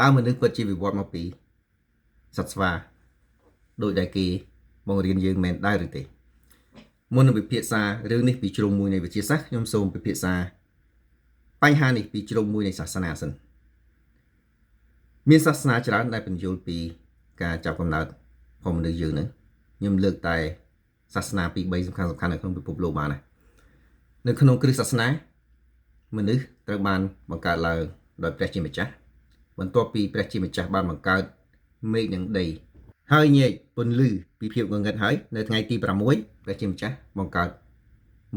តើមនុស្សពិតជាវិវត្តមកពីសត្វស្វាដោយដែលគេបង្រៀនយើងមែនដែរឬទេមុននឹងពិភាក្សារឿងនេះពីជ្រុងមួយនៃវិទ្យាសាស្ត្រខ្ញុំសូមពិភាក្សាបញ្ហានេះពីជ្រុងមួយនៃសាសនាសិនមានសាសនាច្រើនដែលបញ្យល់ពីការចាប់កំណើតของមនុស្សយើងនឹងខ្ញុំលើកតែសាសនាពី3សំខាន់ៗនៅក្នុងពិភពលោកបានណានៅក្នុងគ្រិស្តសាសនាមនុស្សត្រូវបានបង្កើតឡើងដោយព្រះជាម្ចាស់បន្ទាប់ពីព្រះជាម្ចាស់បានបង្កើតមេឃនិងដីហើយញែកពន្លឺពីភាពងងឹតហើយនៅថ្ងៃទី6ព្រះជាម្ចាស់បង្កើត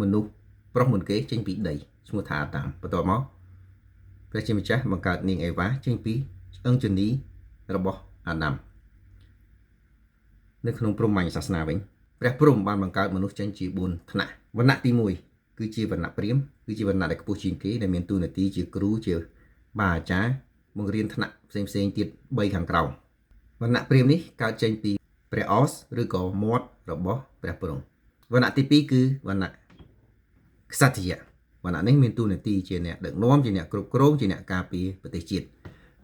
មនុស្សប្រុសមុនគេចេញពីដីឈ្មោះថាអាដាមបន្ទាប់មកព្រះជាម្ចាស់បង្កើតនាងអេវ៉ាចេញពីឆ្អឹងជំនីរបស់អាដាមនៅក្នុងព្រហ្មញ្ញសាសនាវិញព្រះព្រហ្មបានបង្កើតមនុស្សចេញជា4ថ្នាក់វណ្ណៈទី1គឺជាវណ្ណៈព្រាហ្មណ៍គឺជាវណ្ណៈដែលខ្ពស់ជាងគេដែលមានតួនាទីជាគ្រូជាបាអាចារ្យបង្រៀនថ្នាក់ផ្សេងទៀត3ខាងក្រោមវណ្ណៈព្រាហ្មណ៍នេះកើតចេញពីព្រះអសឬក៏មាត់របស់ព្រះព្រហ្មវណ្ណៈទី2គឺវណ្ណៈក្សត្រយៈវណ្ណៈនេះមានតួនាទីជាអ្នកដឹកនាំជាអ្នកគ្រប់គ្រងជាអ្នកការពារប្រទេសជាតិ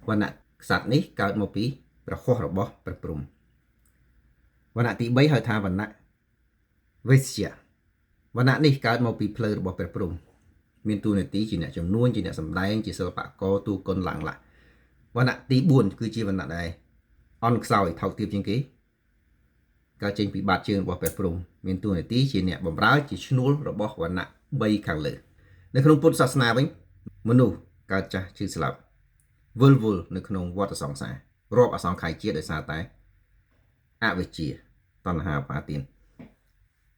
វណ្ណៈក្សត្រនេះកើតមកពីព្រះហស្ថរបស់ព្រះព្រហ្មវណ្ណៈទី3ហៅថាវណ្ណៈវេស្យៈវណ្ណៈនេះកើតមកពីផ្លូវរបស់ព្រះព្រហ្មមានតួនាទីជាអ្នកចំនួនជាអ្នកសម្ដែងជាសិល្បករទូកុនឡើងឡាវណ្ណៈទី4គឺជាវណ្ណៈដែលអន់ខ្សោយថោកទាបជាងគេកើតចេញពីបាតជើងរបស់ព្រះព្រហ្មមានតួនាទីជាអ្នកបម្រើជាឈ្នួលរបស់វណ្ណៈ3ខាងលើនៅក្នុងពុទ្ធសាសនាវិញមនុស្សកើតចាស់ឈឺស្លាប់វិលវល់នៅក្នុងវដ្តសង្សាររាប់អសង្ខ័យជាតិដោយសារតែអវិជ្ជាតណ្ហាបាទាន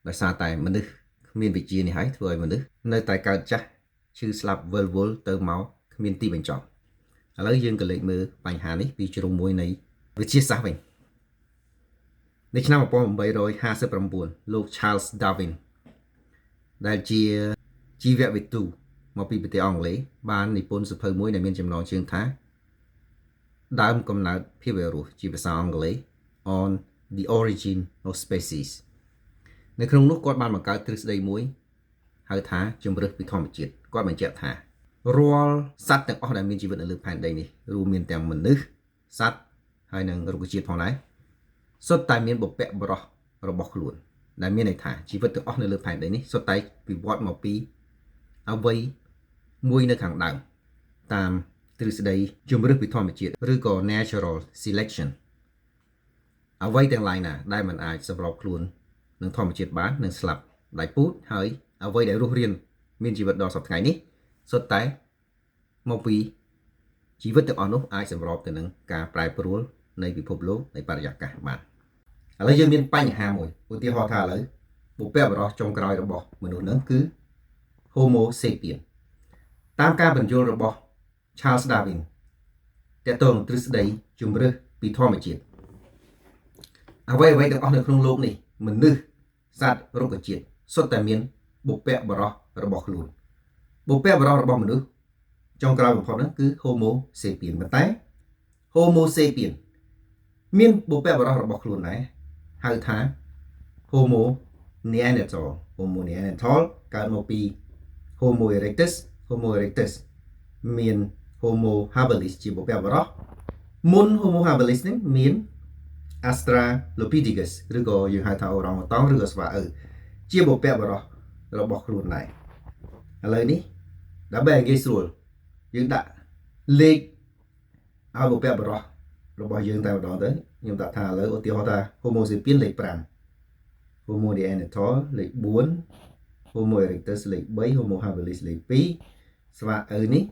ដោយសារតែមនុស្សគ្មានវិជ្ជានេះហើយធ្វើឲ្យមនុស្សនៅតែកើតចាស់ឈឺស្លាប់វិលវល់ទៅមកគ្មានទីបញ្ចប់ឥឡូវយើងក៏លេចមើលបញ្ហានេះពីជ្រុងមួយនៃវិទ្យាសាស្ត្រវិញនៅឆ្នាំ1859លោក Charles Darwin ដែលជាជីវវិទូមកពីប្រទេសអង់គ្លេសបាននិពន្ធសៀវភៅមួយដែលមានចំណងជើងថាដើមកំណើតភាវៈរស់ជាភាសាអង់គ្លេស On the Origin of Species នៅក្នុងនោះគាត់បានបង្កើតទ្រឹស្ដីមួយហៅថាជំរើសពីធម្មជាតិគាត់បញ្ជាក់ថារាល់សត្វទាំងអស់ដែលមានជីវិតនៅលើផែនដីនេះរួមមានទាំងមនុស្សសត្វហើយនិងរុក្ខជាតិផងដែរសុទ្ធតែមានបុព្វបុរសរបស់ខ្លួនដែលមានន័យថាជីវិតទាំងអស់នៅលើផែនដីនេះសុទ្ធតែវិវត្តមកពីអ្វីមួយនៅខាងដើមតាមទ្រឹស្ដីជំរើសពីធម្មជាតិឬក៏ natural selection អ្វីទាំងឡាយណាដែលមិនអាចសម្របខ្លួននឹងធម្មជាតិបាននឹងស្លាប់ដោយពូជហើយអ្វីដែលរស់រានមានជីវិតដល់សប្តាហ៍ថ្ងៃនេះសុទ្ធតែមកពីជីវិតទាំងអស់នោះអាចសម្របទៅនឹងការប្រែប្រួលនៃពិភពលោកនៃបរិយាកាសបានឥឡូវយើងមានបញ្ហាមួយឧទាហរណ៍ថាឥឡូវបុព្វបុរសចុងក្រោយរបស់មនុស្សនឹងគឺ Homo sapiens តាមការបញ្យល់របស់ Charles Darwin ទាក់ទងនឹងទ្រឹស្ដីជំរើសពីធម្មជាតិអ្វីទាំងអស់នៅក្នុងโลกនេះមនុស្សសត្វរុក្ខជាតិសុទ្ធតែមានបុព្វបុរសរបស់ខ្លួនបុព្វបុរសរបស់មនុស្សចុងក្រោយបំផុតហ្នឹងគឺ Homo sapiens ប៉ុន្តែ Homo sapiens មានបុព្វបុរសរបស់ខ្លួនដែរហៅថា Homo neanderthal Homo neanderthal កើតមកពី Homo erectus មាន Homo habilis ជាបុព្វបុរសមុន Homo habilis នេះមាន Australopithecus ឬក៏យើងហៅថាអូរ៉ុងអូតង់ឬក៏ស្វាអឺជាបុព្វបុរសរបស់ខ្លួនដែរឥឡូវនេះដើម្បីឲ្យងាយស្រួលយើងដាក់លេខឲ្យបុព្វបុរសរបស់យើងតែម្ដងទៅខ្ញុំដាក់ថាឥឡូវឧទាហរណ៍ថា Homo sapiens លេខ5 Homo neanderthal លេខ4 Homo erectus លេខ3 Homo habilis លេខ2ស្វាអឺនេះ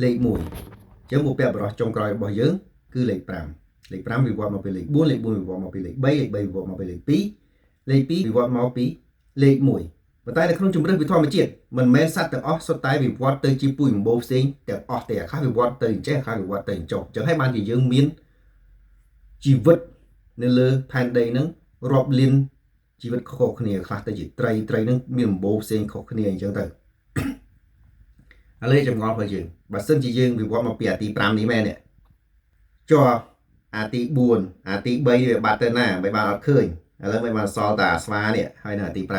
លេខ1អញ្ចឹងបុព្វបុរសចុងក្រោយរបស់យើងគឺលេខ5លេខ5វិវត្តមកពីលេខ4លេខ4វិវត្តមកពីលេខ3លេខ3វិវត្តមកពីលេខ2លេខ2វិវត្តមកពីលេខ1ប៉ុន្តែនៅក្នុងជំរើសពីធម្មជាតិមិនមែនសត្វទាំងអស់សុទ្ធតែវិវត្តទៅជាពូជម្បូរផ្សេងទាំងអស់ទេអាកាសវិវត្តទៅអញ្ចេះអាកាសវិវត្តទៅអញ្ចោះអញ្ចឹងហើយបានជាយើងមានជីវិតនៅលើផែនដីហ្នឹងរាប់លានជីវិតខុសគ្នាខ្លះទៅជាត្រីហ្នឹងមានម្បូរផ្សេងខុសគ្នាអញ្ចឹងទៅឥឡូវចម្ងល់របស់យើងបើសិនជាយើងវិវត្តមកពីអាទី5នេះមែននេះចុះអាទី4អាទី3វាបាត់ទៅណាមិនបានអត់ឃើញឥឡូវមិនបានសល់តែអាស្វានេះហើយនៅអាទី5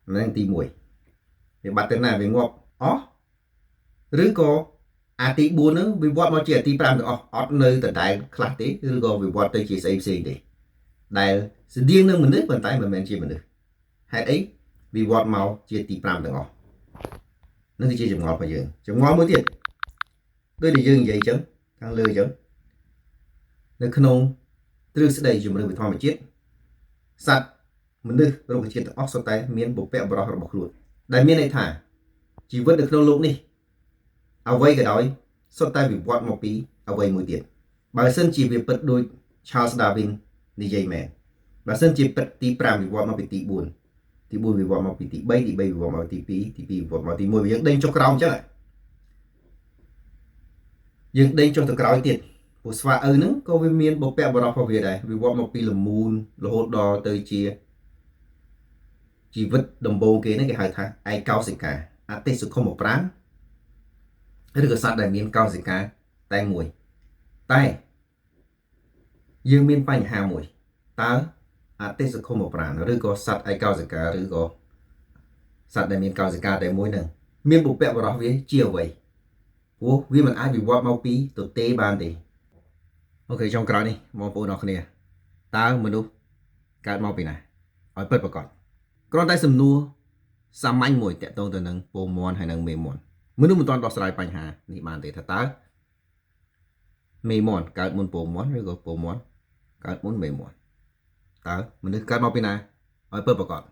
ហ្នឹងទី1វាបាត់ទៅណាវាងាប់អស់ឬក៏ អាទី4ហ្នឹងវិវត្តមកជាអាទី5ទាំងអស់អត់នៅដដែលខ្លះទេឬក៏វិវត្តទៅជាស្អីផ្សេងទេដែលស្តៀងនឹងមនុស្សប៉ុន្តែមិនមែនជាមនុស្សហេតុអីវិវត្តមកជាទី5ទាំងអស់នឹងគឺជាចម្ងល់របស់យើងចម្ងល់មួយទៀតដូចដែលយើងនិយាយអញ្ចឹងខាងលើអញ្ចឹងនៅក្នុងទ្រឹស្ដីជំនឿវិធម្មជាតិសត្វមនុស្សរុក្ខជាតិទាំងអស់សុទ្ធតែមានបុព្វបុរសរបស់ខ្លួនដែលមានន័យថាជីវិតនៅក្នុងโลกនេះអ្វីក៏ដោយសុទ្ធតែវិវត្តមកពីអ្វីមួយទៀតបើសិនជាវាពិតដូច Charles Darwin និយាយមែនបើសិនជាពិតទី5វិវត្តមកពីទី4ទី4វិវត្តមកពីទី3ទី3វិវត្តមកទី2ទី2វិវត្តមកទី1យើងដេញចុះក្រោមអញ្ចឹងយើងដេញចុះទៅក្រោយទៀតព្រោះស្វាអ៊ូហ្នឹងក៏វាមានបុព្វបុរសរបស់វាដែរវិវត្តមកពីលមូនរហូតដល់ទៅជាជីវិតដំបូងគេហ្នឹងគេហៅថាឯកោសិកាអតិសុខុមប្រាណឬក៏សត្វដែលមានកោសិកាតែមួយតែយើងមានបញ្ហាមួយតើអតិសុខុមប្រាណឬក៏សត្វឯកោសិកាឬក៏សត្វដែលមានកោសិកាតែមួយហ្នឹងមានបុព្វបុរសវាជាអ្វីព្រោះវាមិនអាចវិវត្តមកពីទទេបានទេអូខេចុងក្រោយនេះបងប្អូនអរគ្នាតើមនុស្សកើតមកពីណាឲ្យពិតប្រាកដគ្រាន់តែសំណួរសាមញ្ញមួយតាក់ទងទៅនឹងពងមាន់ហើយនឹងមេមាន់មនុស្សមិនទាន់ដោះស្រាយបញ្ហានេះបានទេថាតើមេមាន់កើតមុនពងមាន់ឬក៏ពងមាន់កើតមុនមេមាន់តើមនុស្សកើតមកពីណាឲ្យពិតប្រាកដ